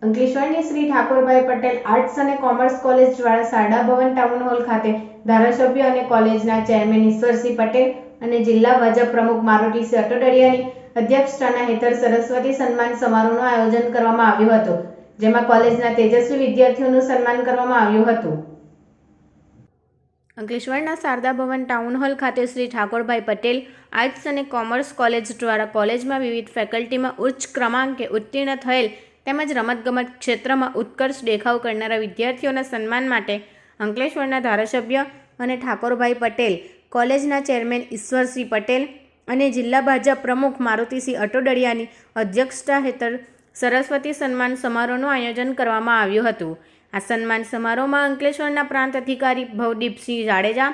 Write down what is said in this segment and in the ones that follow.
અંકલેશ્વરની Shri Thakorbhai Patel arts અને commerce college દ્વારા શારદા ભવન town hall ખાતે ધારાસભ્ય અને કોલેજના ચેરમેન ઈશ્વરસિંહ પટેલ અને જિલ્લા ભાજપ પ્રમુખ મારુતિસિંહ અટોડિયાની અધ્યક્ષતાના હેઠળ સરસ્વતી સન્માન સમારોહનું આયોજન કરવામાં આવ્યું હતું, જેમાં કોલેજના તેજસ્વી વિદ્યાર્થીઓનું સન્માન કરવામાં આવ્યું હતું. અંકલેશ્વરના શારદા ભવન ટાઉન હોલ ખાતે શ્રી ઠાકોરભાઈ પટેલ આર્ટ્સ અને કોમર્સ કોલેજ દ્વારા કોલેજમાં વિવિધ ફેકલ્ટીમાં ઉચ્ચ ક્રમાંકે ઉત્તીર્ણ થયેલ તેમજ રમતગમત ક્ષેત્રમાં ઉત્કર્ષ દેખાવ કરનારા વિદ્યાર્થીઓના સન્માન માટે અંકલેશ્વરના ધારાસભ્ય અને ઠાકોરભાઈ પટેલ, કોલેજના ચેરમેન ઈશ્વરસિંહ પટેલ અને જિલ્લા ભાજપ પ્રમુખ મારુતિસિંહ અટોડિયાની અધ્યક્ષતા હેઠળ સરસ્વતી સન્માન સમારોહનું આયોજન કરવામાં આવ્યું હતું. આ સન્માન સમારોહમાં અંકલેશ્વરના પ્રાંત અધિકારી ભવદીપસિંહ જાડેજા,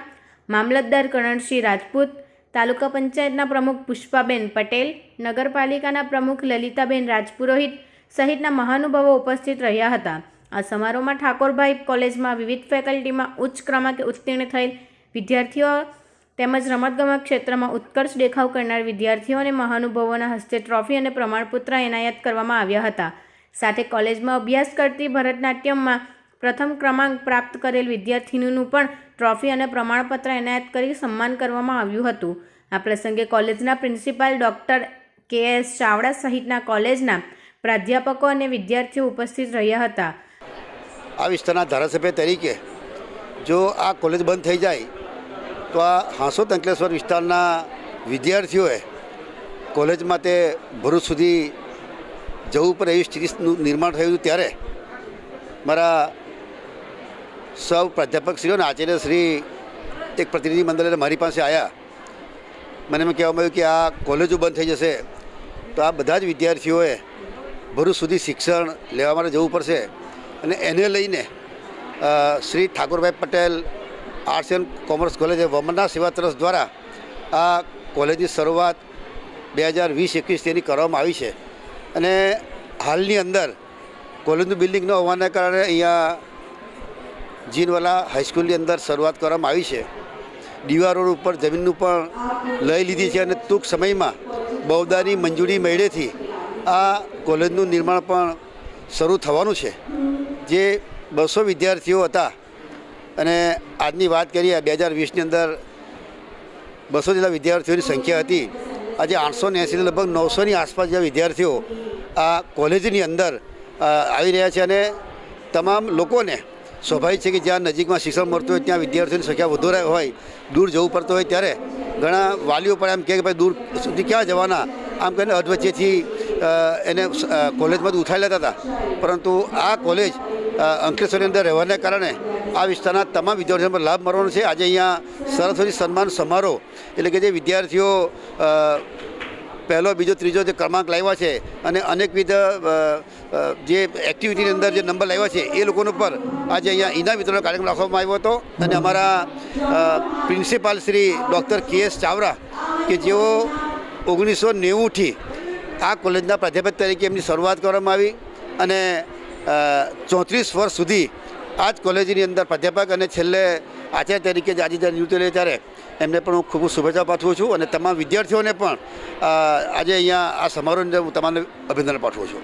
મામલતદાર કરણસિંહ રાજપૂત, તાલુકા પંચાયતના પ્રમુખ પુષ્પાબેન પટેલ, નગરપાલિકાના પ્રમુખ લલિતાબેન રાજપુરોહિત સહિતના મહાનુભાવો ઉપસ્થિત રહ્યા હતા. આ સમારોહમાં ઠાકોરભાઈ કોલેજમાં વિવિધ ફેકલ્ટીમાં ઉચ્ચ ક્રમાંકે ઉત્તીર્ણ થયેલ વિદ્યાર્થીઓ તેમજ રમતગમત ક્ષેત્રમાં ઉત્કર્ષ દેખાવ કરનાર વિદ્યાર્થીઓ અને મહાનુભાવોના હસ્તે ટ્રોફી અને પ્રમાણપત્ર એનાયત કરવામાં આવ્યા હતા. સાથે કોલેજમાં અભ્યાસ કરતી ભરતનાટ્યમમાં પ્રથમ ક્રમાંક પ્રાપ્ત કરેલ વિદ્યાર્થીનીનું પણ ટ્રોફી અને પ્રમાણપત્ર એનાયત કરી સન્માન કરવામાં આવ્યું હતું. આ પ્રસંગે કોલેજના પ્રિન્સિપાલ ડૉક્ટર કે.એસ. ચાવડા સહિતના કોલેજના પ્રાધ્યાપકો અને વિદ્યાર્થીઓ ઉપસ્થિત રહ્યા હતા. આ વિસ્તારના ધારાસભ્ય તરીકે જો આ કોલેજ બંધ થઈ જાય તો આ હાંસોદ અંકલેશ્વર વિસ્તારના વિદ્યાર્થીઓએ કોલેજમાં તે ભરૂચ સુધી જવું પડે એવી સ્થિતિનું નિર્માણ થયું. ત્યારે મારા સૌ પ્રાધ્યાપકશ્રીઓ અને આચાર્યશ્રી એક પ્રતિનિધિ મંડળ મારી પાસે આવ્યા. મને એમ કહેવામાં આવ્યું કે આ કોલેજો બંધ થઈ જશે તો આ બધા જ વિદ્યાર્થીઓએ ભરૂચ સુધી શિક્ષણ લેવા માટે જવું પડશે અને એને લઈને Shri Thakorbhai Patel arts and commerce college વમનના સેવા ટ્રસ્ટ દ્વારા આ કોલેજની શરૂઆત 2020-21 તેની કરવામાં આવી છે. અને હાલની અંદર કોલેજનું બિલ્ડિંગ ન હોવાના કારણે અહીંયા જીનવાલા હાઈસ્કૂલની અંદર શરૂઆત કરવામાં આવી છે. દીવા રોડ ઉપર જમીનનું પણ લઈ લીધી છે અને ટૂંક સમયમાં બહુદાની મંજૂરી મળ્યેથી આ કોલેજનું નિર્માણ પણ શરૂ થવાનું છે. જે 200 વિદ્યાર્થીઓ હતા અને આજની વાત કરીએ 2020ની અંદર 200 જેટલા વિદ્યાર્થીઓની સંખ્યા હતી. આજે 880 લગભગ 900ની આસપાસ જેવા વિદ્યાર્થીઓ આ કોલેજની અંદર આવી રહ્યા છે. અને તમામ લોકોને સ્વાભાવિક છે કે જ્યાં નજીકમાં શિક્ષણ મળતું હોય ત્યાં વિદ્યાર્થીઓની સંખ્યા વધુ હોય, દૂર જવું પડતું હોય ત્યારે ઘણા વાલીઓ પણ એમ કહે કે ભાઈ દૂર સુધી ક્યાં જવાના, આમ કરીને અધવચ્ચેથી એને કોલેજમાંથી ઉઠાવી લેતા હતા. પરંતુ આ કોલેજ અંકલેશ્વરની અંદર રહેવાને કારણે આ વિસ્તારના તમામ વિદ્યાર્થીઓ પર લાભ મળવાનો છે. આજે અહીંયા સરસ્વતી સન્માન સમારોહ એટલે કે જે વિદ્યાર્થીઓ પહેલો, બીજો, ત્રીજો જે ક્રમાંક લાવ્યા છે અને અનેકવિધ જે એક્ટિવિટીની અંદર જે નંબર લાવ્યા છે એ લોકોનો પર આજે અહીંયા ઇનામ વિતરણ કાર્યક્રમ રાખવામાં આવ્યો હતો. અને અમારા પ્રિન્સિપાલ શ્રી ડૉક્ટર કે.એસ. ચાવડા કે જેઓ 1990થી આ કોલેજના પ્રાધ્યાપક તરીકે એમની શરૂઆત કરવામાં આવી અને 34 વર્ષ સુધી આ જ કોલેજની અંદર પ્રાધ્યાપક અને છેલ્લે આચાર્ય તરીકે આજે નિયુક્ત લે ત્યારે એમને પણ હું ખૂબ શુભેચ્છા પાઠવું છું અને તમામ વિદ્યાર્થીઓને પણ આજે અહીંયા આ સમારોહની અંદર હું તમામને અભિનંદન પાઠવું છું.